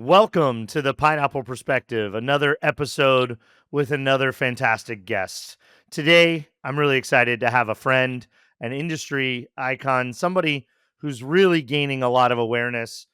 Welcome to the Pineapple Perspective, another episode with another fantastic guest. Today, I'm really excited to have a friend, an industry icon, somebody who's really gaining a lot of awareness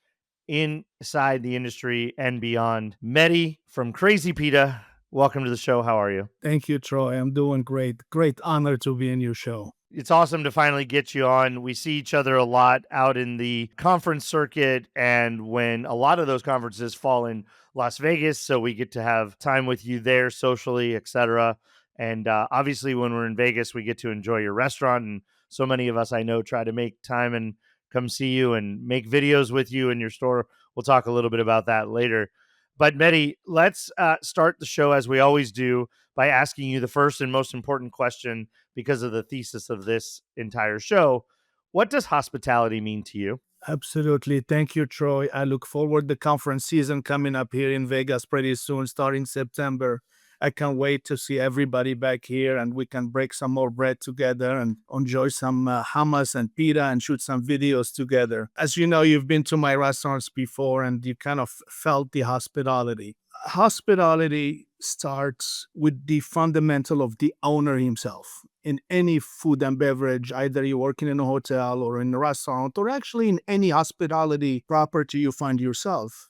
inside the industry and beyond. Mehdi from Crazy Pita. Welcome to the show. How are you? Thank you, Troy. I'm doing great. Great honor to be in your show. It's awesome to finally get you on. We see each other a lot out in the conference circuit, and when a lot of those conferences fall in Las Vegas, so we get to have time with you there socially, etc. And obviously, when we're in Vegas, we get to enjoy your restaurant. And so many of us I know try to make time and come see you and make videos with you in your store. We'll talk a little bit about that later. But Mehdi, let's start the show as we always do by asking you the first and most important question because of the thesis of this entire show. What does hospitality mean to you? Absolutely. Thank you, Troy. I look forward to conference season coming up here in Vegas pretty soon, starting September. I can't wait to see everybody back here and we can break some more bread together and enjoy some hummus and pita and shoot some videos together. As you know, you've been to my restaurants before and you kind of felt the hospitality. Hospitality starts with the fundamental of the owner himself. In any food and beverage, either you're working in a hotel or in a restaurant, or actually in any hospitality property you find yourself,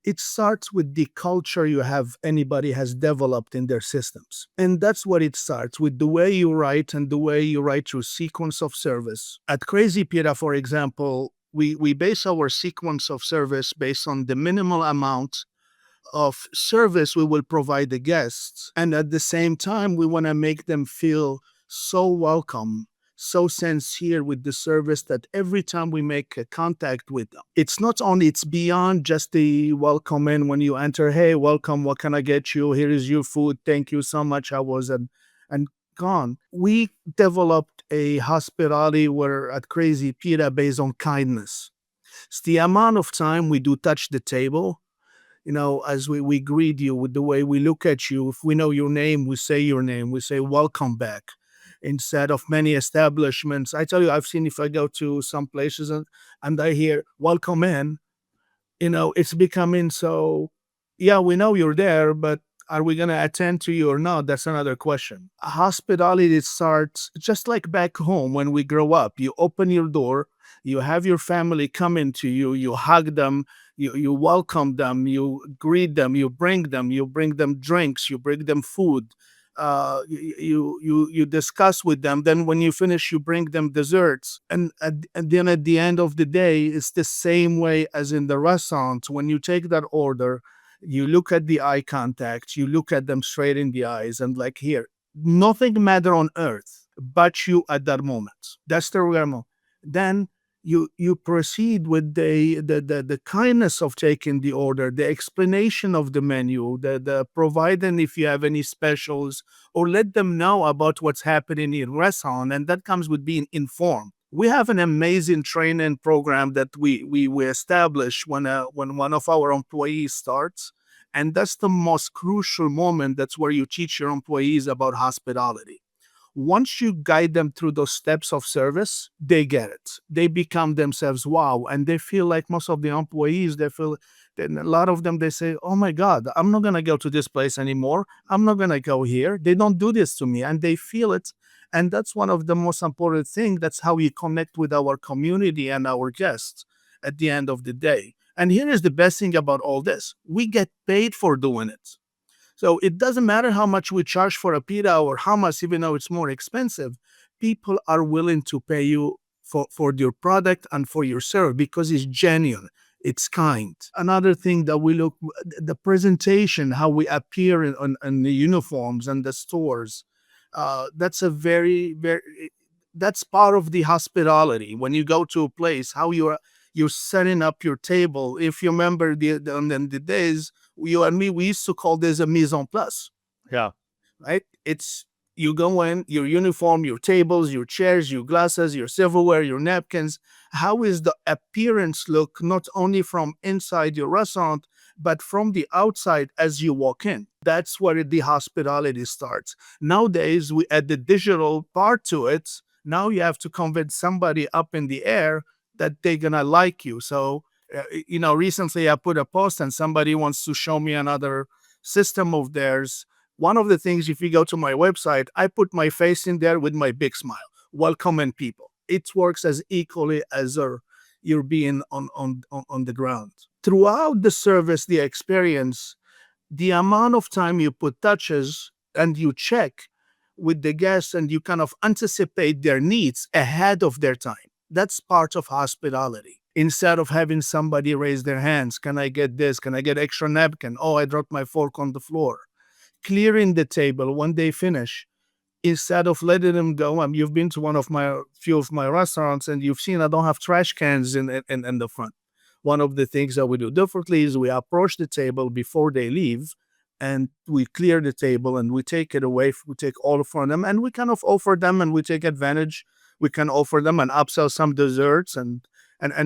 it starts with the culture you have anybody has developed in their systems. And that's what it starts with, the way you write and the way you write your sequence of service. At Crazy Pita, for example, we base our sequence of service based on the minimal amount of service we will provide the guests. And at the same time, we want to make them feel so welcome, so sincere with the service that every time we make a contact with them, it's not only, it's beyond just the welcome in when you enter. Hey, welcome. What can I get you? Here is your food. Thank you so much. I was and gone. We developed a hospitality where at Crazy Pita based on kindness. It's the amount of time we do touch the table, as we greet you, with the way we look at you. If we know your name, we say your name. We say welcome back. Instead of many establishments, I tell you, I've seen, if I go to some places and I hear welcome in, it's becoming so, yeah, we know you're there, but are we going to attend to you or not? That's another question. Hospitality starts just like back home when we grow up. You open your door, you have your family come into you, you hug them, you welcome them, you greet them, you bring them drinks, you bring them food. You discuss with them. Then when you finish, you bring them desserts. And then at the end of the day, it's the same way as in the restaurant. When you take that order, you look at the eye contact, you look at them straight in the eyes, and like, here, nothing matter on earth but you at that moment. That's the real moment. Then you proceed with the kindness of taking the order, the explanation of the menu, the providing if you have any specials, or let them know about what's happening in restaurant, and that comes with being informed. We have an amazing training program that we establish when one of our employees starts, and that's the most crucial moment. That's where you teach your employees about hospitality. Once you guide them through those steps of service, they get it. They become themselves wow. And they feel like, most of the employees, they feel, then a lot of them, they say, oh my God, I'm not going to go to this place anymore. I'm not going to go here. They don't do this to me. And they feel it. And that's one of the most important things. That's how we connect with our community and our guests at the end of the day. And here is the best thing about all this. We get paid for doing it. So it doesn't matter how much we charge for a pita or how much, even though it's more expensive, people are willing to pay you for your product and for your service because it's genuine, it's kind. Another thing that we look, the presentation, how we appear in the uniforms and the stores, that's a that's part of the hospitality. When you go to a place, how you're setting up your table. If you remember the days, you and me, we used to call this a mise en place, Yeah. right? It's, you go in, your uniform, your tables, your chairs, your glasses, your silverware, your napkins. How is the appearance look, not only from inside your restaurant, but from the outside as you walk in? That's where the hospitality starts. Nowadays, we add the digital part to it. Now you have to convince somebody up in the air that they're gonna like you. So Recently I put a post and somebody wants to show me another system of theirs. One of the things, if you go to my website, I put my face in there with my big smile, welcoming people. It works as equally as you're being on the ground. Throughout the service, the experience, the amount of time you put touches and you check with the guests and you kind of anticipate their needs ahead of their time. That's part of hospitality. Instead of having somebody raise their hands, can I get this? Can I get extra napkin? Oh, I dropped my fork on the floor. Clearing the table when they finish, instead of letting them go. You've been to one of my few of my restaurants and you've seen I don't have trash cans in the front. One of the things that we do differently is we approach the table before they leave and we clear the table and we take it away. We take all from them and we kind of offer them and we take advantage. We can offer them and upsell some desserts and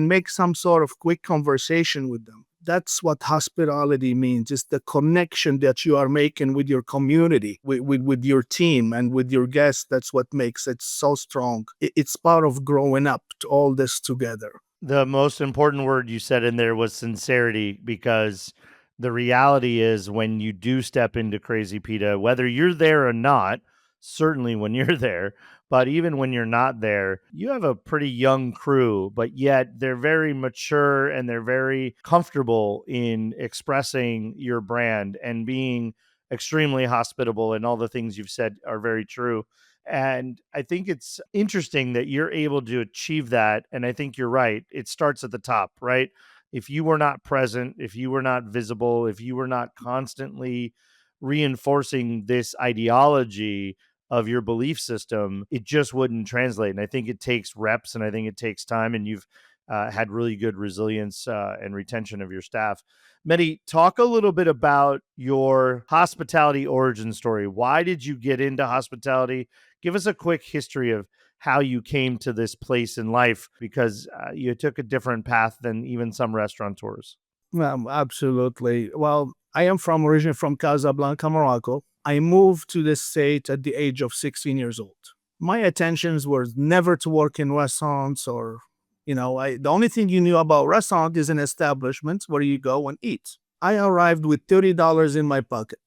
make some sort of quick conversation with them. That's what hospitality means. It's the connection that you are making with your community, with your team, and with your guests. That's what makes it so strong. It's part of growing up to all this together. The most important word you said in there was sincerity, because the reality is when you do step into Crazy Pita, whether you're there or not, certainly when you're there, but even when you're not there, you have a pretty young crew, but yet they're very mature and they're very comfortable in expressing your brand and being extremely hospitable. And all the things you've said are very true. And I think it's interesting that you're able to achieve that. And I think you're right. It starts at the top, right? If you were not present, if you were not visible, if you were not constantly reinforcing this ideology of your belief system, it just wouldn't translate. And I think it takes reps and I think it takes time. And you've had really good resilience and retention of your staff. Mehdi, talk a little bit about your hospitality origin story. Why did you get into hospitality? Give us a quick history of how you came to this place in life, because you took a different path than even some restaurateurs. Absolutely. Well, I am from originally from Casablanca, Morocco. I moved to this state at the age of 16 years old. My intentions were never to work in restaurants or, the only thing you knew about restaurant is an establishment where you go and eat. I arrived with $30 in my pocket,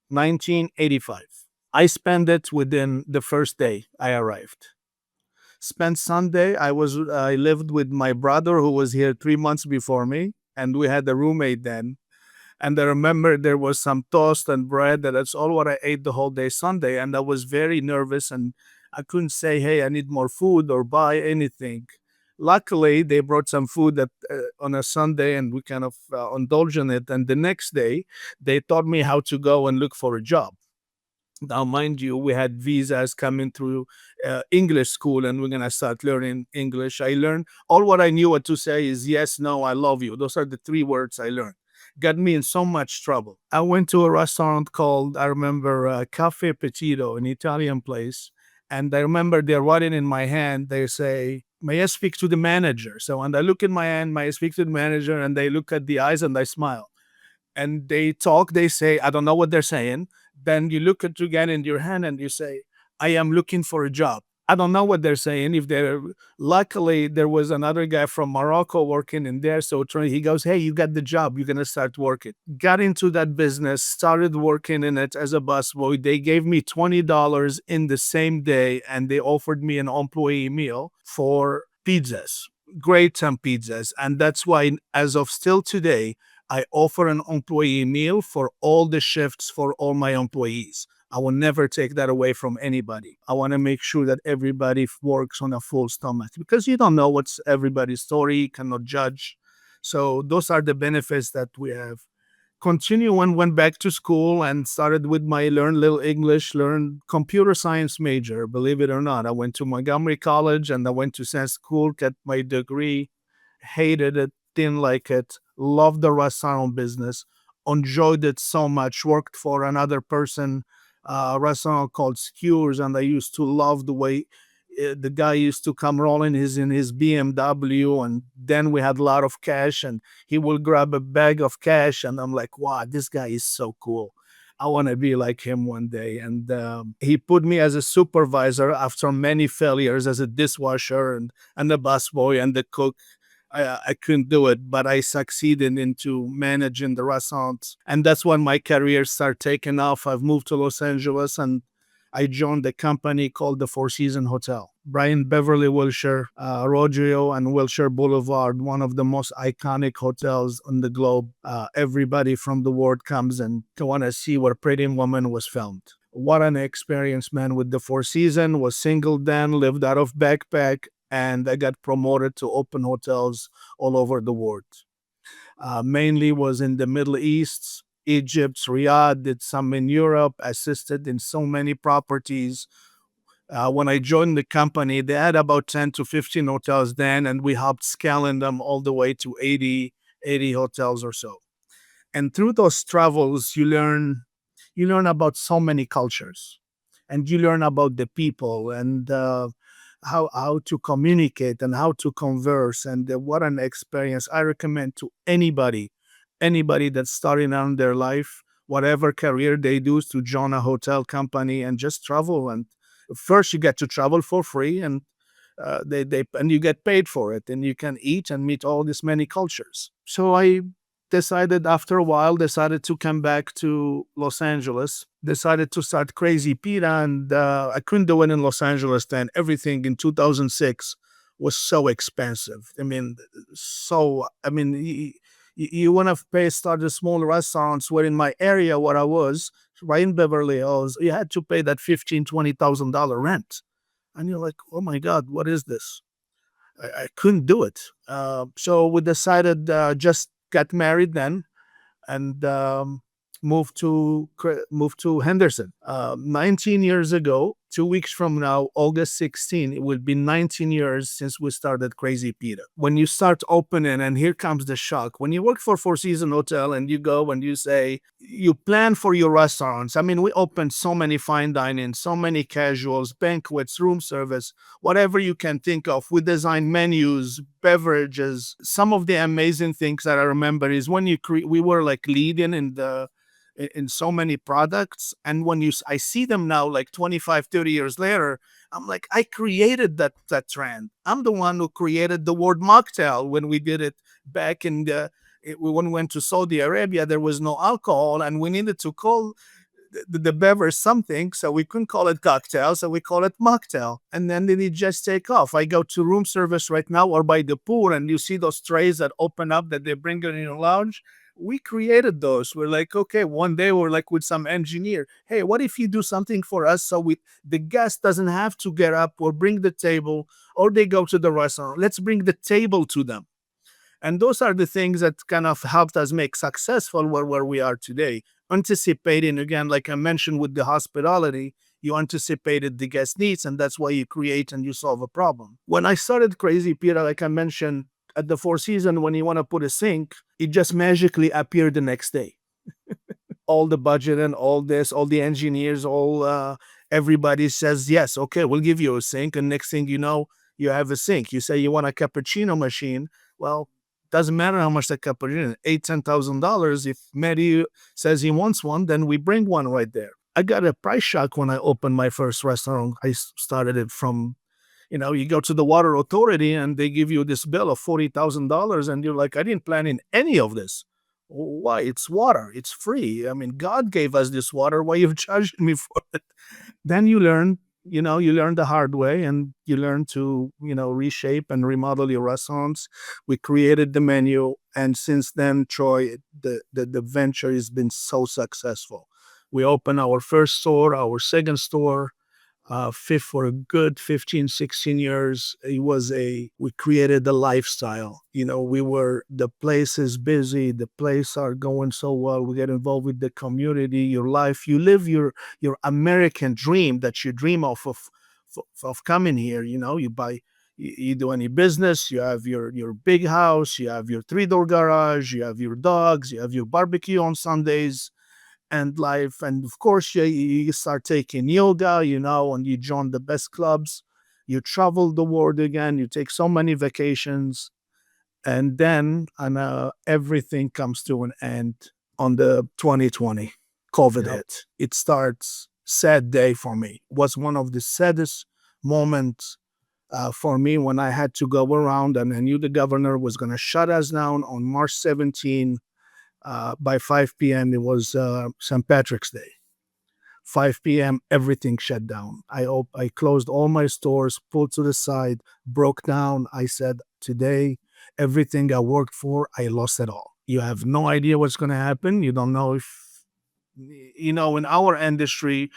1985. I spent it within the first day I arrived. Spent Sunday, I lived with my brother who was here 3 months before me, and we had a roommate then. And I remember there was some toast and bread, and that's all what I ate the whole day Sunday. And I was very nervous and I couldn't say, hey, I need more food or buy anything. Luckily, they brought some food on a Sunday and we kind of indulged in it. And the next day, they taught me how to go and look for a job. Now, mind you, we had visas coming through English school and we're going to start learning English. I learned all what I knew what to say is yes, no, I love you. Those are the 3 words I learned. Got me in so much trouble. I went to a restaurant called, I remember, Cafe Petito, an Italian place. And I remember they're writing in my hand, they say, may I speak to the manager? So when I look in my hand, may I speak to the manager? And they look at the eyes and I smile and they talk, they say, I don't know what they're saying. Then you look at again in your hand and you say, I am looking for a job. I don't know what they're saying. If they're luckily there was another guy from Morocco working in there. So he goes, hey, you got the job. You're gonna start working. Got into that business, started working in it as a busboy. They gave me $20 in the same day, and they offered me an employee meal for pizzas. Great some pizzas. And that's why, as of still today, I offer an employee meal for all the shifts for all my employees. I will never take that away from anybody. I want to make sure that everybody works on a full stomach because you don't know what's everybody's story, you cannot judge. So those are the benefits that we have. Continue and went back to school and started with my learn little English, learn computer science major. Believe it or not, I went to Montgomery College and I went to San School, got my degree, hated it, didn't like it, loved the restaurant business, enjoyed it so much, worked for another person, a restaurant called Skewers, and I used to love the way the guy used to come rolling in his BMW, and then we had a lot of cash, and he will grab a bag of cash, and I'm like, wow, this guy is so cool. I want to be like him one day. And he put me as a supervisor after many failures as a dishwasher and the busboy and the cook. I couldn't do it, but I succeeded into managing the restaurants. And that's when my career started taking off. I've moved to Los Angeles and I joined a company called the Four Seasons Hotel. Brian Beverly Wilshire, Rodeo and Wilshire Boulevard, one of the most iconic hotels on the globe. Everybody from the world comes and to want to see where Pretty Woman was filmed. What an experience, man, with the Four Seasons. Was single then, lived out of backpack, and I got promoted to open hotels all over the world. Mainly was in the Middle East, Egypt, Riyadh, did some in Europe, assisted in so many properties. When I joined the company, they had about 10 to 15 hotels then, and we helped scaling them all the way to 80 hotels or so. And through those travels, you learn about so many cultures, and you learn about the people and how to communicate and how to converse. And what an experience I recommend to anybody that's starting out in their life, whatever career they do, is to join a hotel company and just travel. And first you get to travel for free, and they and you get paid for it, and you can eat and meet all these many cultures. So I decided after a while, decided to come back to Los Angeles, decided to start Crazy Pita, and I couldn't do it in Los Angeles then. Everything in 2006 was so expensive. You want to pay, start a small restaurants where in my area where I was, right in Beverly Hills, you had to pay that $15,000-$20,000 rent. And you're like, oh my God, what is this? I couldn't do it. So we decided, just got married then, and moved to Henderson. 19 years ago, 2 weeks from now, August 16, it will be 19 years since we started Crazy Pita. When you start opening, and here comes the shock. When you work for Four Seasons Hotel and you go and you say, you plan for your restaurants. I mean, we opened so many fine dining, so many casuals, banquets, room service, whatever you can think of. We design menus, beverages. Some of the amazing things that I remember is when we were like leading in so many products, and when I see them now like 25, 30 years later, I'm like, I created that trend. I'm the one who created the word mocktail when we did it back when we went to Saudi Arabia. There was no alcohol, and we needed to call the beverage something, so we couldn't call it cocktail, so we call it mocktail. And then it just take off. I go to room service right now or by the pool, and you see those trays that open up that they bring it in your lounge. We created those. We're like, okay, one day we're like with some engineer, hey, what if you do something for us so the guest doesn't have to get up or bring the table, or they go to the restaurant. Let's bring the table to them. And those are the things that kind of helped us make successful where we are today. Anticipating, again, like I mentioned with the hospitality, you anticipated the guest needs, and that's why you create and you solve a problem. When I started Crazy Pita, like I mentioned, at the Four Seasons, when you want to put a sink, it just magically appeared the next day. All the budget and all this, all the engineers, everybody says, yes, okay, we'll give you a sink. And next thing you know, you have a sink. You say you want a cappuccino machine. Well, doesn't matter how much the cappuccino, $8,000-$10,000. If Mehdi says he wants one, then we bring one right there. I got a price shock when I opened my first restaurant. I started it from, you go to the water authority and they give you this bill of $40,000, and you're like, I didn't plan in any of this. Why? It's water. It's free. I mean, God gave us this water. Why you've charged me for it? Then you learn the hard way, and you learn to, reshape and remodel your restaurants. We created the menu, and since then, Troy, the venture has been so successful. We opened our first store, our second store, fifth for a good 15, 16 years. We created a lifestyle. The place is busy. The place are going so well. We get involved with the community, your life. You live your American dream that you dream of coming here. You do any business, you have your big house, you have your 3-door garage, you have your dogs, you have your barbecue on Sundays, and life. And of course, you start taking yoga, and you join the best clubs. You travel the world again. You take so many vacations. And then everything comes to an end on the 2020. COVID Yep. hit. It starts sad day for me. It was one of the saddest moments for me when I had to go around and I knew the governor was going to shut us down on March 17 by 5 p.m. It was St. Patrick's Day. 5 p.m. everything shut down. I closed all my stores, pulled to the side, broke down. I said, today, everything I worked for, I lost it all. You have no idea what's going to happen. You don't know if in our industry,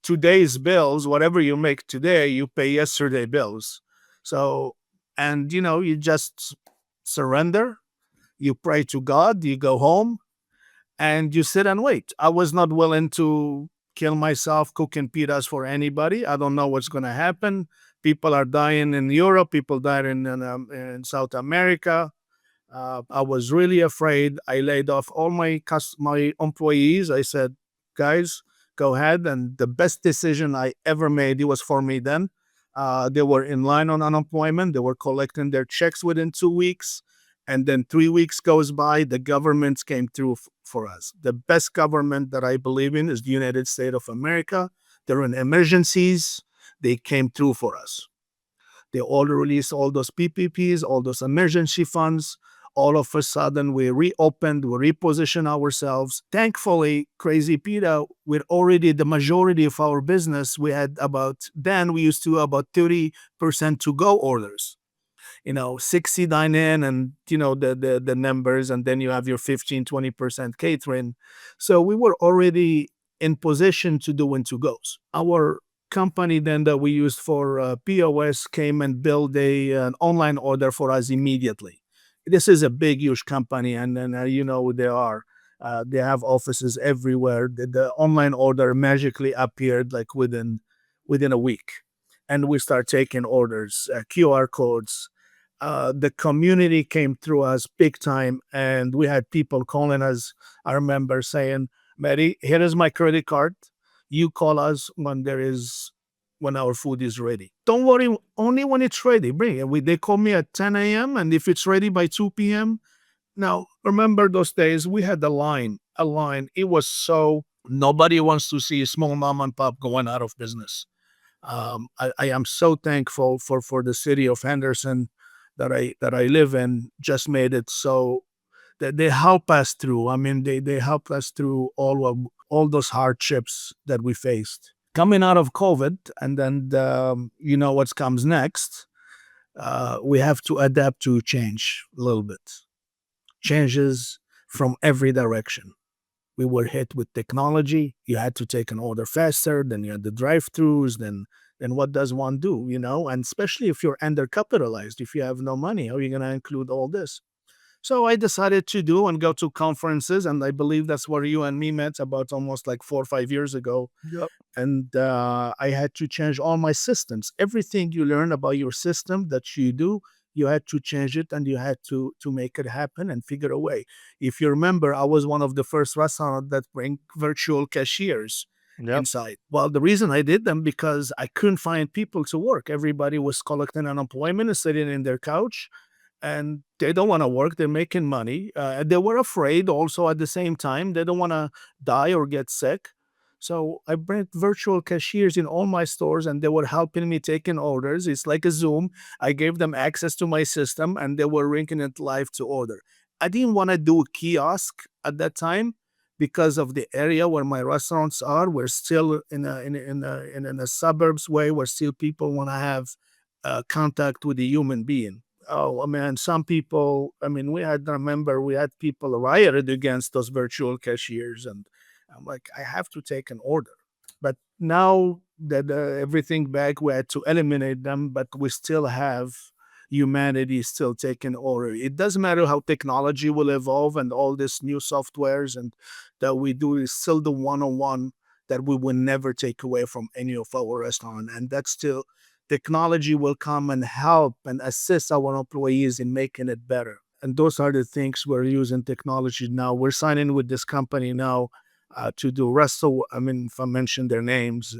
today's bills, whatever you make today, you pay yesterday bills. So, and you just surrender, you pray to God, you go home, and you sit and wait. I was not willing to kill myself cooking pitas for anybody. I don't know what's going to happen. People are dying in Europe, people dying in South America. I was really afraid. I laid off all my employees. I said, guys, go ahead. And the best decision I ever made, it was for me then. They were in line on unemployment. They were collecting their checks within 2 weeks. And then 3 weeks goes by, the government came through for us. The best government that I believe in is the United States of America. They're in emergencies. They came through for us. They all released all those PPPs, all those emergency funds. All of a sudden, we reopened, we repositioned ourselves. Thankfully, Crazy Pita, with already the majority of our business, then we used to have about 30% to go orders. 60 dine in and, the numbers, and then you have your 15-20% catering. So we were already in position to do to goes. Our company then that we used for POS came and built an online order for us immediately. This is a big, huge company, and then they have offices everywhere. The online order magically appeared like within a week, and we start taking orders, QR codes. The community came through us big time, and we had people calling us. I remember saying, Mehdi, here is my credit card. You call us when our food is ready. Don't worry, only when it's ready. Bring it. They call me at 10 a.m. and if it's ready by 2 p.m. Now, remember those days we had a line. It was so nobody wants to see a small mom and pop going out of business. I am so thankful for the city of Henderson that I live in. Just made it so that they help us through. I mean, they help us through all those hardships that we faced coming out of COVID, and then what comes next. We have to adapt to change a little bit. Changes from every direction. We were hit with technology. You had to take an order faster. Then you had the drive-throughs. Then what does one do? And especially if you're undercapitalized, if you have no money, how are you going to include all this? So I decided to do and go to conferences, and I believe that's where you and me met about almost like 4 or 5 years ago. Yep. And I had to change all my systems. Everything you learn about your system that you do, you had to change it, and you had to make it happen and figure a way. If you remember, I was one of the first restaurants that bring virtual cashiers Yep. inside. Well, the reason I did them because I couldn't find people to work. Everybody was collecting unemployment and sitting in their couch, and they don't want to work. They're making money. They were afraid also at the same time. They don't want to die or get sick. So I brought virtual cashiers in all my stores, and they were helping me taking orders. It's like a Zoom. I gave them access to my system, and they were ringing it live to order. I didn't want to do a kiosk at that time because of the area where my restaurants are. We're still in a suburbs way where still people want to have contact with a human being. Oh, I mean, some people, we had people rioted against those virtual cashiers, and I'm like, I have to take an order. But now that everything back, we had to eliminate them, but we still have humanity still taking order. It doesn't matter how technology will evolve and all these new softwares and that we do is still the one-on-one that we will never take away from any of our restaurant. And that's still technology will come and help and assist our employees in making it better. And those are the things we're using technology now. We're signing with this company now to do if I mention their names,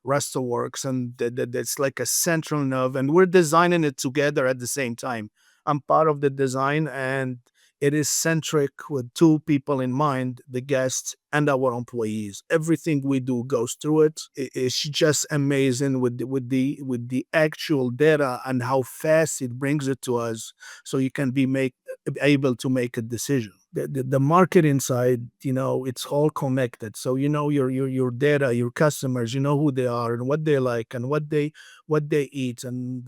WrestleWorks, and that's like a central nerve, and we're designing it together at the same time. I'm part of the design, and It is centric with two people in mind, the guests and our employees. Everything we do goes through it. It's just amazing with the actual data and how fast it brings it to us, so you can be make able to make a decision. The market inside, it's all connected. So your data, your customers, you know who they are and what they like and what they eat, and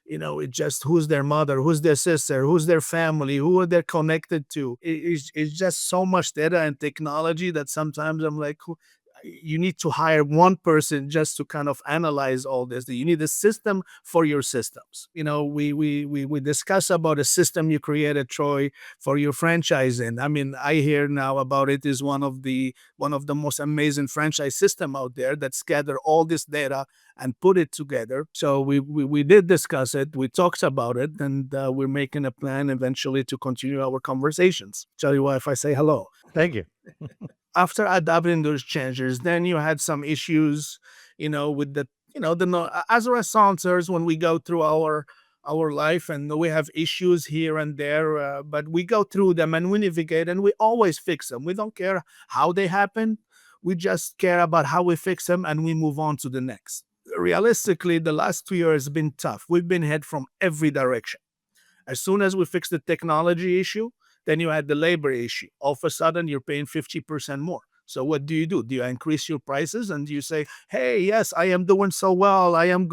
it's just who's their mother, who's their sister, who's their family, who are they connected to. It's just so much data and technology that sometimes I'm like, you need to hire one person just to kind of analyze all this. You need a system for your systems. We discuss about a system you created, Troy, for your franchising. I mean, I hear now about it is one of the most amazing franchise system out there that's gather all this data and put it together. So we did discuss it. We talked about it, and we're making a plan eventually to continue our conversations. Tell you what, if I say hello. Thank you. After adopting those changes, then you had some issues, with as restaurateurs, when we go through our life, and we have issues here and there, but we go through them and we navigate, and we always fix them. We don't care how they happen. We just care about how we fix them, and we move on to the next. Realistically, the last 2 years have been tough. We've been hit from every direction. As soon as we fix the technology issue, then you had the labor issue. All of a sudden, you're paying 50% more. So what do? Do you increase your prices, and do you say, "Hey, yes, I am doing so well. I'm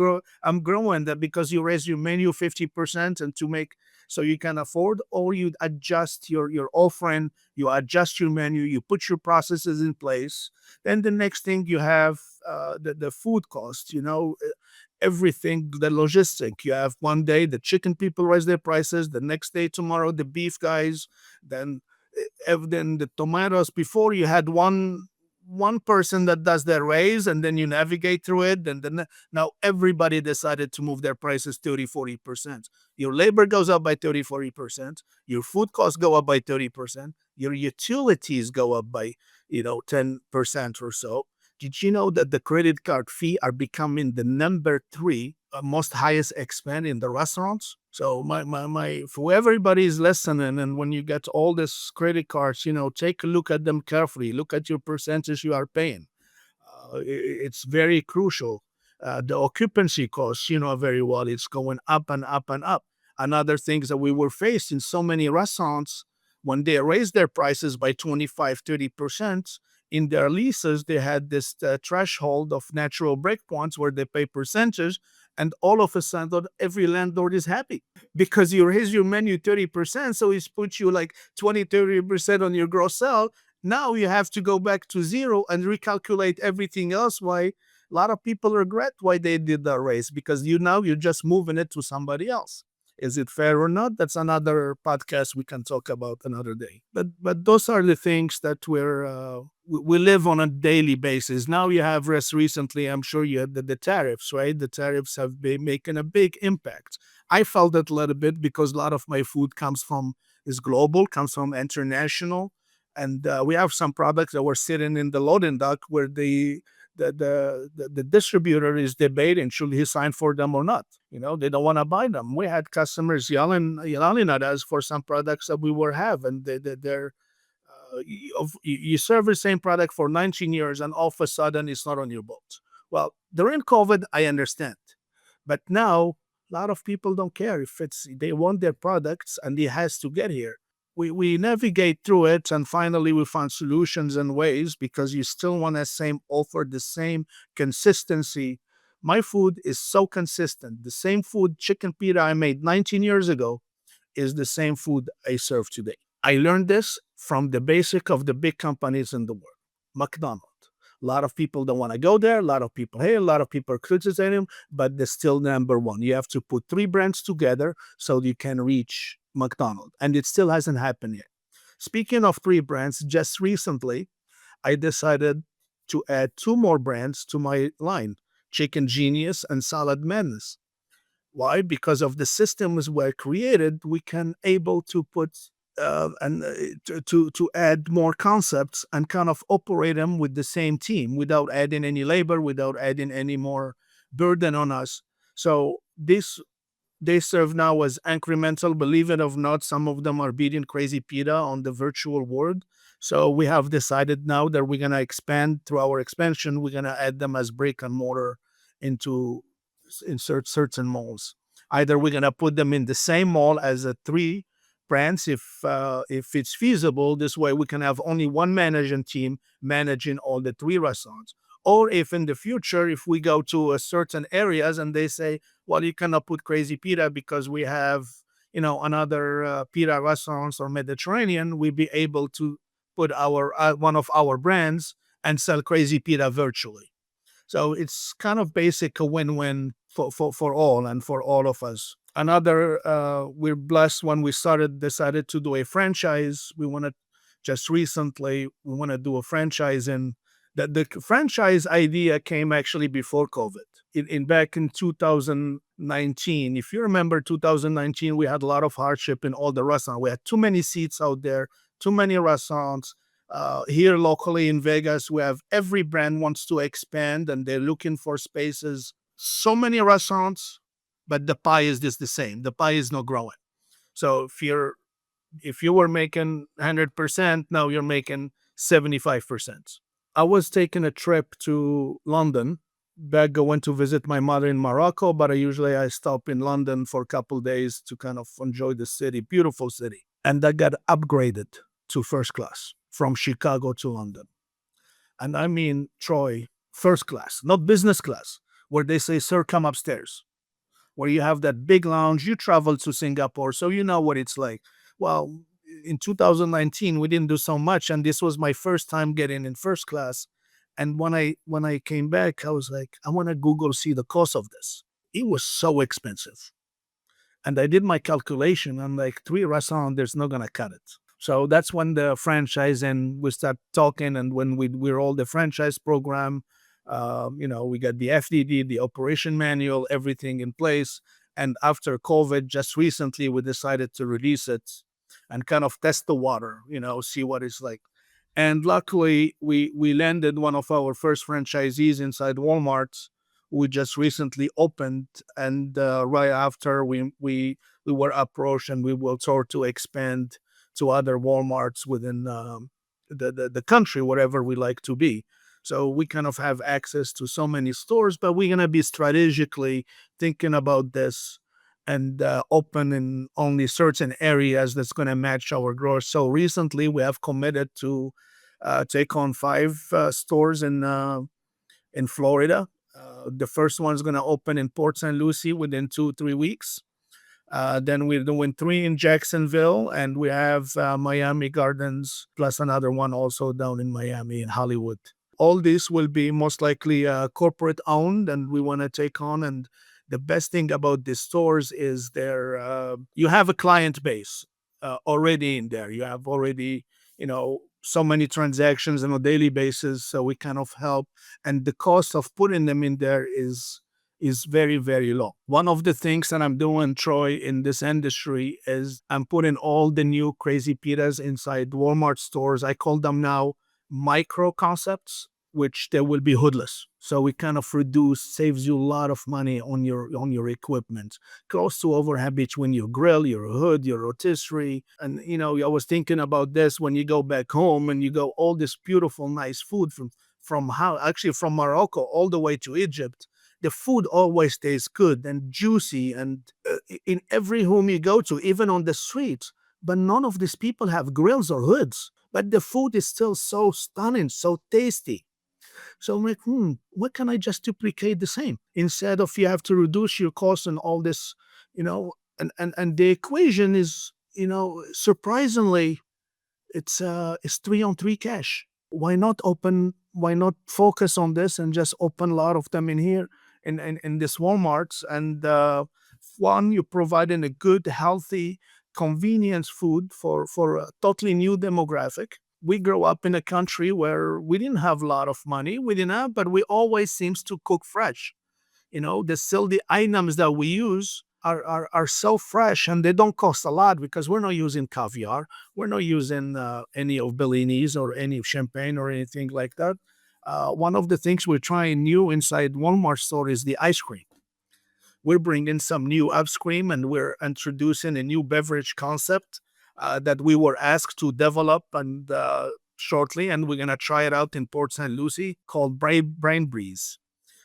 growing," that because you raise your menu 50% and to make so you can afford, or you adjust your offering, you adjust your menu, you put your processes in place. Then the next thing you have, the food cost. Everything, the logistic. You have one day the chicken people raise their prices, the next day, tomorrow, the beef guys, then then the tomatoes. Before, you had one person that does their raise, and then you navigate through it, and then now everybody decided to move their prices 30-40%. Your labor goes up by 30-40%, your food costs go up by 30%, your utilities go up by 10% or so. Did you know that the credit card fee are becoming the number three most highest expense in the restaurants? So for everybody is listening, and when you get all these credit cards, take a look at them carefully. Look at your percentage you are paying. It's very crucial. The occupancy costs, very well, it's going up and up and up. Another thing that we were faced in so many restaurants, when they raised their prices by 25-30%, in their leases, they had this threshold of natural breakpoints where they pay percentage, and all of a sudden, every landlord is happy because you raise your menu 30%, so it's put you like 20-30% on your gross sale. Now you have to go back to zero and recalculate everything else. Why a lot of people regret why they did that raise, because you're just moving it to somebody else. Is it fair or not? That's another podcast we can talk about another day. But those are the things that we live on a daily basis. Now you have recently, I'm sure you had the tariffs, right? The tariffs have been making a big impact. I felt it a little bit because a lot of my food is global, comes from international, and we have some products that were sitting in the loading dock where the distributor is debating should he sign for them or not. They don't want to buy them. We had customers yelling at us for some products that we were have, and they're you serve the same product for 19 years, and all of a sudden it's not on your boat. Well, during COVID, I understand, but now a lot of people don't care if they want their products and it has to get here. We navigate through it, and finally we found solutions and ways, because you still want to offer the same consistency. My food is so consistent. The same food, chicken pita I made 19 years ago, is the same food I serve today. I learned this from the basic of the big companies in the world. McDonald's. A lot of people don't want to go there. A lot of people hate. A lot of people criticize him, but they're still number one. You have to put three brands together so you can reach McDonald's, and it still hasn't happened yet. Speaking of three brands, just recently, I decided to add two more brands to my line: Chicken Genius and Salad Madness. Why? Because of the systems were created, we can able to put and to add more concepts and kind of operate them with the same team without adding any labor, without adding any more burden on us. So They serve now as incremental. Believe it or not, some of them are beating Crazy Pita on the virtual world. So we have decided now that we're gonna expand through our expansion. We're gonna add them as brick and mortar into insert certain malls. Either we're gonna put them in the same mall as a three brands if it's feasible. This way we can have only one managing team managing all the three restaurants. Or if in the future, if we go to a certain areas and they say, well, you cannot put Crazy Pita because we have, another pita restaurants or Mediterranean, we be able to put our one of our brands and sell Crazy Pita virtually. So it's kind of basic a win-win for all and for all of us. Another, we're blessed when we decided to do a franchise. We want to just recently, we want to do a franchise in the franchise idea came actually before COVID. In back in 2019, if you remember 2019, we had a lot of hardship in all the restaurants. We had too many seats out there, too many restaurants. Here locally in Vegas, we have every brand wants to expand and they're looking for spaces. So many restaurants, but the pie is just the same. The pie is not growing. So if you were making 100%, now you're making 75%. I was taking a trip to London. Back, I went to visit my mother in Morocco, but I stop in London for a couple days to kind of enjoy the city, beautiful city. And I got upgraded to first class from Chicago to London. And I mean, Troy, first class, not business class, where they say, sir, come upstairs, where you have that big lounge. You travel to Singapore, so you know what it's like. Well, in 2019, we didn't do so much, and this was my first time getting in first class. And when I came back, I was like, I want to Google see the cost of this. It was so expensive. And I did my calculation. I'm like, three restaurants, there's not gonna cut it. So that's when the franchise and we start talking, and when we're all the franchise program, we got the FDD, the operation manual, everything in place. And after COVID, just recently, we decided to release it and kind of test the water, see what it's like. And luckily, we landed one of our first franchisees inside Walmart. We just recently opened, and right after we were approached, and we will start to expand to other Walmarts within the country, wherever we like to be. So we kind of have access to so many stores, but we're gonna be strategically thinking about this and open in only certain areas that's going to match our growth. So recently, we have committed to take on five stores in Florida. The first one's going to open in Port St. Lucie within 2-3 weeks. Then we're doing three in Jacksonville, and we have Miami Gardens, plus another one also down in Miami in Hollywood. All this will be most likely corporate owned, and we want to take on. And the best thing about these stores is you have a client base already in there. You have already, so many transactions on a daily basis. So we kind of help, and the cost of putting them in there is very, very low. One of the things that I'm doing, Troy, in this industry is I'm putting all the new Crazy Pitas inside Walmart stores. I call them now micro concepts, which they will be hoodless. So we kind of saves you a lot of money on your equipment. Close to overhead between your grill, your hood, your rotisserie. And I was thinking about this when you go back home and you go all this beautiful, nice food from Morocco all the way to Egypt. The food always tastes good and juicy, and in every home you go to, even on the streets. But none of these people have grills or hoods. But the food is still so stunning, so tasty. So I'm like, what can I just duplicate the same? Instead of you have to reduce your costs and all this, and the equation is, surprisingly, it's 3-on-3 cash. Why not focus on this and just open a lot of them in here in this Walmarts? And one, you're providing a good, healthy, convenience food for a totally new demographic. We grew up in a country where we didn't have a lot of money. We didn't have, but we always seems to cook fresh. The items that we use are so fresh, and they don't cost a lot because we're not using caviar. We're not using any of Bellinis or any champagne or anything like that. One of the things we're trying new inside Walmart store is the ice cream. we're bringing some new ice cream and we're introducing a new beverage concept that we were asked to develop and shortly, and we're gonna try it out in Port St. Lucie called Brain Breeze.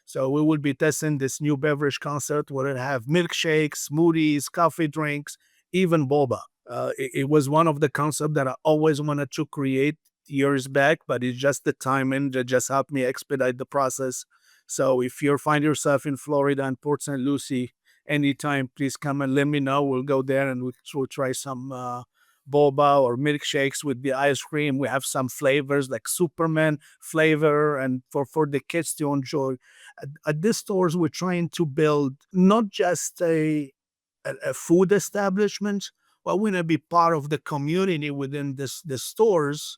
So we will be testing this new beverage concept where it have milkshakes, smoothies, coffee drinks, even boba. It was one of the concepts that I always wanted to create years back, but it's just the timing that just helped me expedite the process. So if you find yourself in Florida and Port St. Lucie anytime, please come and let me know. We'll go there and we'll try some boba or milkshakes with the ice cream. We have some flavors like Superman flavor and for the kids to enjoy. At these stores, we're trying to build not just a food establishment, but we want to be part of the community within the stores.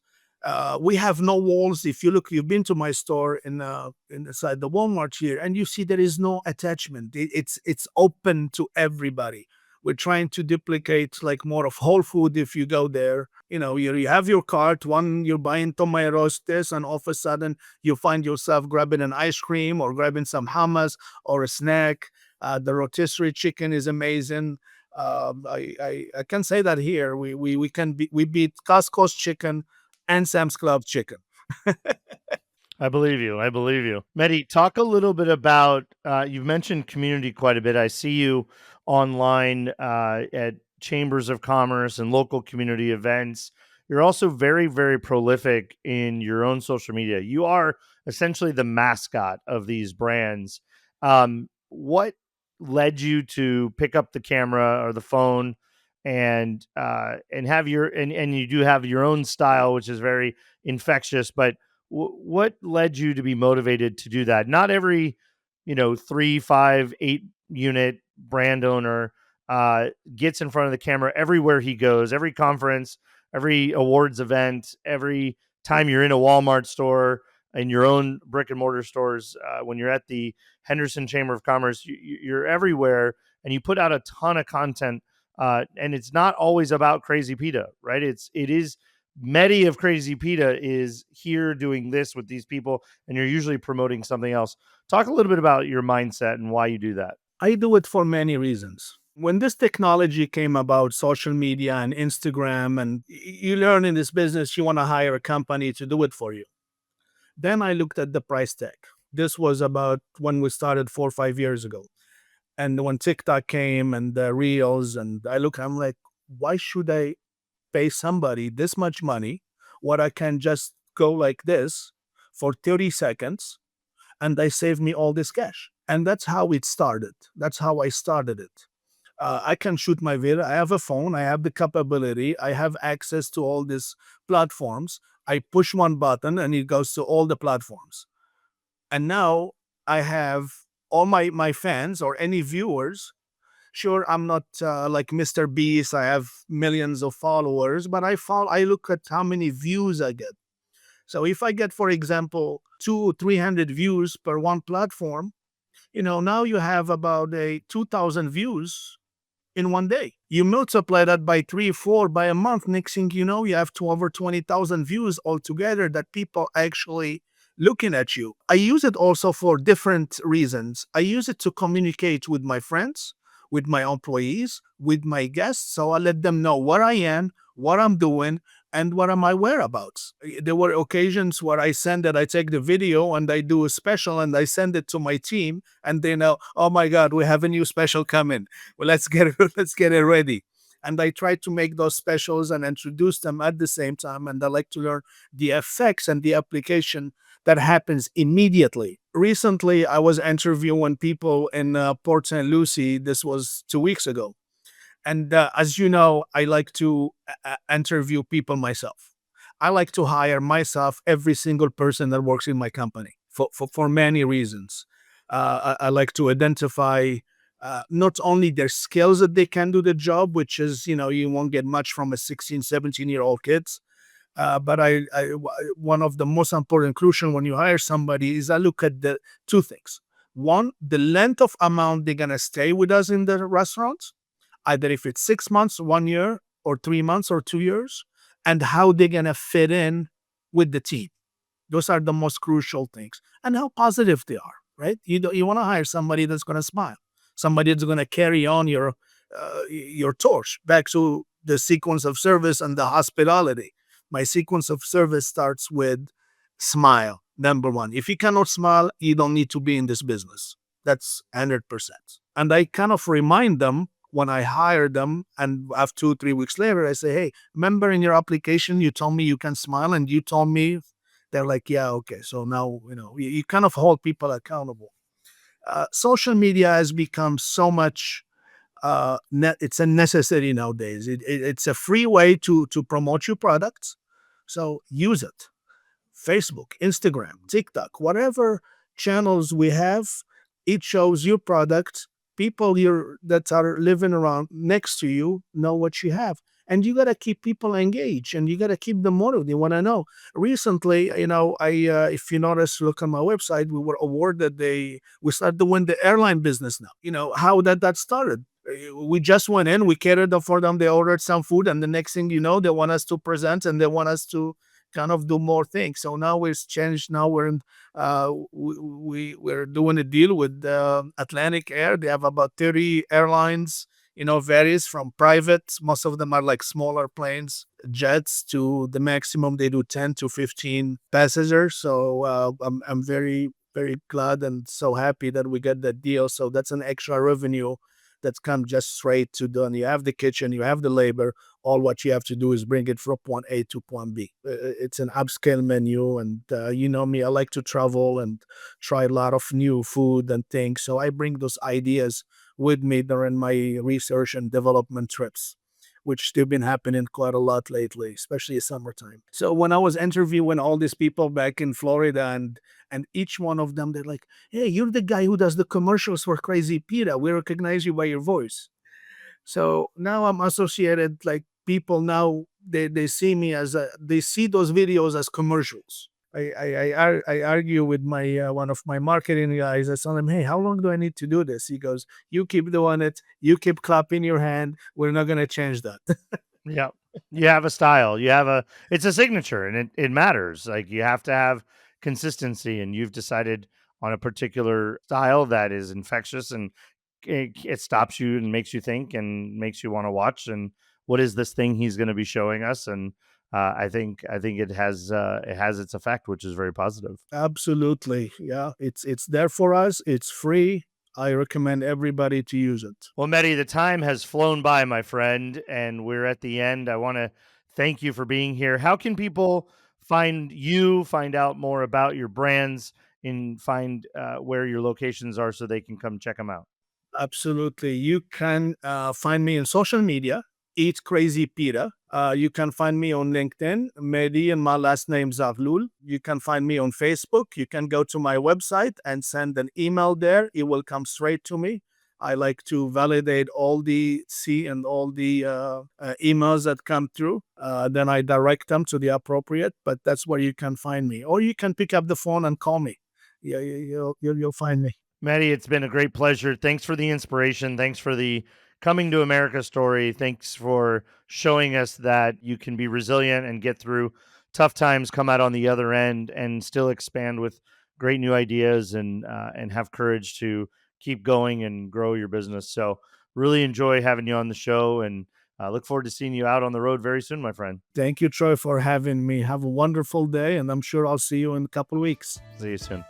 We have no walls. If you look, you've been to my store inside the Walmart here, and you see there is no attachment. It's open to everybody. We're trying to duplicate like more of Whole Food. If you go there, you have your cart. One, you're buying tomatoes, this, and all of a sudden you find yourself grabbing an ice cream or grabbing some hummus or a snack. The rotisserie chicken is amazing. I can say that here we beat Costco's chicken and Sam's Club chicken. I believe you. I believe you. Mehdi, talk a little bit about you've mentioned community quite a bit. I see you online at chambers of commerce and local community events. You're also very, very prolific in your own social media. You are essentially the mascot of these brands. What led you to pick up the camera or the phone and have and you do have your own style, which is very infectious, but what led you to be motivated to do that? Not every, 3, 5, 8 unit brand owner gets in front of the camera everywhere he goes, every conference, every awards event, every time you're in a Walmart store, in your own brick and mortar stores, when you're at the Henderson Chamber of Commerce, you're everywhere and you put out a ton of content. And it's not always about Crazy Pita, right? It is Mehdi of Crazy Pita is here doing this with these people, and you're usually promoting something else. Talk a little bit about your mindset and why you do that. I do it for many reasons. When this technology came about, social media and Instagram, and you learn in this business, you want to hire a company to do it for you. Then I looked at the price tag. This was about when we started 4 or 5 years ago. And when TikTok came and the reels, and I'm like, why should I pay somebody this much money what I can just go like this for 30 seconds and they save me all this cash? And that's how it started. That's how I started it. I can shoot my video. I have a phone. I have the capability. I have access to all these platforms. I push one button and it goes to all the platforms. And now I have all my fans or any viewers. Sure, I'm not like Mr. Beast. I have millions of followers, but I look at how many views I get. So if I get, for example, 200-300 views per one platform, now you have about a 2,000 views in one day. You multiply that by 3 4 by a month. Next thing you know, you have to over 20,000 views altogether that people actually looking at you. I use it also for different reasons. I use it to communicate with my friends, with my employees, with my guests. So I let them know where I am, what I'm doing, and what are my whereabouts. There were occasions where I take the video and I do a special and I send it to my team and they know, oh my God, we have a new special coming. Well, let's get it, let's get it ready. And I try to make those specials and introduce them at the same time. And I like to learn the effects and the application that happens immediately. Recently, I was interviewing people in Port St. Lucie. This was 2 weeks ago. And as you know, I like to interview people myself. I like to hire myself every single person that works in my company for many reasons. I like to identify not only their skills that they can do the job, which is, you won't get much from a 16, 17-year-old kids. But one of the most important crucial when you hire somebody is I look at the two things. One, the length of amount they're going to stay with us in the restaurants, either if it's 6 months, 1 year, or 3 months, or 2 years, and how they're going to fit in with the team. Those are the most crucial things. And how positive they are, right? You want to hire somebody that's going to smile. Somebody that's going to carry on your torch back to the sequence of service and the hospitality. My sequence of service starts with smile. Number one, if you cannot smile, you don't need to be in this business. That's 100%. And I kind of remind them when I hire them, and after 2, 3 weeks later, I say, hey, remember in your application, you told me you can smile, and you told me, they're like, yeah, okay. So now, you kind of hold people accountable. Social media has become so much, it's a necessity nowadays. It's a free way to promote your products. So use it. Facebook, Instagram, TikTok, whatever channels we have, it shows your product. People that are living around next to you know what you have. And you got to keep people engaged, and you got to keep them motivated. They want to know. Recently, if you notice, look on my website, we were awarded we started doing the airline business now. How that started. We just went in, we catered for them, they ordered some food, and the next thing you know, they want us to present and they want us to kind of do more things. So now it's changed. Now we're doing a deal with Atlantic Air. They have about 30 airlines. Varies from private. Most of them are like smaller planes, jets, to the maximum they do 10 to 15 passengers. So I'm very, very glad and so happy that we got that deal. So that's an extra revenue that's come just straight to done. You have the kitchen, you have the labor. All what you have to do is bring it from point A to point B. It's an upscale menu, and you know me, I like to travel and try a lot of new food and things. So I bring those ideas with me during my research and development trips, which they've been happening quite a lot lately, especially summertime. So when I was interviewing all these people back in Florida, and each one of them, they're like, hey, you're the guy who does the commercials for Crazy Pita. We recognize you by your voice. So now I'm associated, like, people now, they see me they see those videos as commercials. I argue with my one of my marketing guys. I tell him, hey, how long do I need to do this? He goes, you keep doing it. You keep clapping your hand. We're not going to change that. Yeah. You have a style. It's a signature, and it matters. Like, you have to have consistency, and you've decided on a particular style that is infectious, and it stops you and makes you think and makes you want to watch. And what is this thing he's going to be showing us? And I think it has its effect, which is very positive. Absolutely. Yeah. It's there for us. It's free. I recommend everybody to use it. Well, Mehdi, the time has flown by, my friend, and we're at the end. I want to thank you for being here. How can people find out more about your brands, and find where your locations are so they can come check them out? Absolutely. You can find me on social media, Eat Crazy Pita. You can find me on LinkedIn, Mehdi, and my last name Zarhloul. You can find me on Facebook. You can go to my website and send an email there. It will come straight to me. I like to validate all the emails that come through. Then I direct them to the appropriate. But that's where you can find me, or you can pick up the phone and call me. Yeah, you'll find me. Mehdi, it's been a great pleasure. Thanks for the inspiration. Thanks for the coming to America story. Thanks for showing us that you can be resilient and get through tough times, come out on the other end, and still expand with great new ideas, and have courage to keep going and grow your business. So really enjoy having you on the show, and look forward to seeing you out on the road very soon, my friend. Thank you, Troy, for having me. Have a wonderful day, and I'm sure I'll see you in a couple of weeks. See you soon.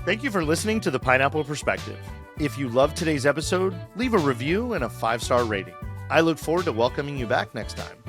Thank you for listening to The Pineapple Perspective. If you loved today's episode, leave a review and a 5-star rating. I look forward to welcoming you back next time.